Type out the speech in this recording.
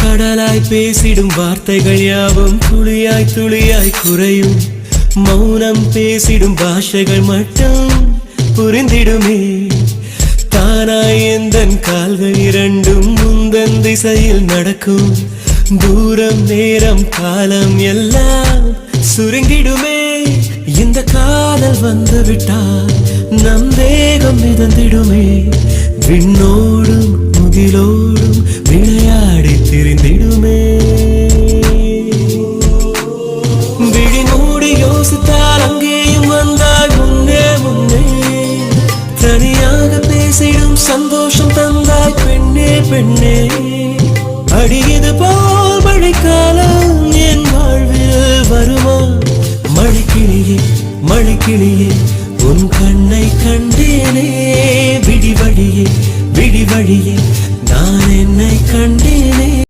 கடலாய் பேசிடும் வார்த்தைகள் யாவும் துளியாய் துளியாய் குறையும். மௌனம் பேசிடும் பாஷைகள் மட்டும் புரிந்திடுமே. தானாய் எந்தன் கால்கள் இரண்டும் முந்தன் திசையில் நடக்கும். தூரம் நேரம் காலம் எல்லாம் சுருங்கிடுமே. இந்த காதல் வந்து விட்டால் நம் தேகம் மிதந்திடுமே. விண்ணோடும் முகிலோடும் விளையாடி திரிந்திடுமே. விழி மூடி யோசித்தால் அங்கேயும் வந்தால் முன்னே முன்னே. தனியாக பேசிடும் சந்தோஷம் தந்தாய் பெண்ணே பெண்ணே. அடியது போல் மழைக்காலம் என் வாழ்வில் வருமா? மழைக்கிளியே மழைக்கிளியே உன் கண்ணை கண்டேனே. விடி வழியே விடி வழியே நான் என்னை கண்டேனே.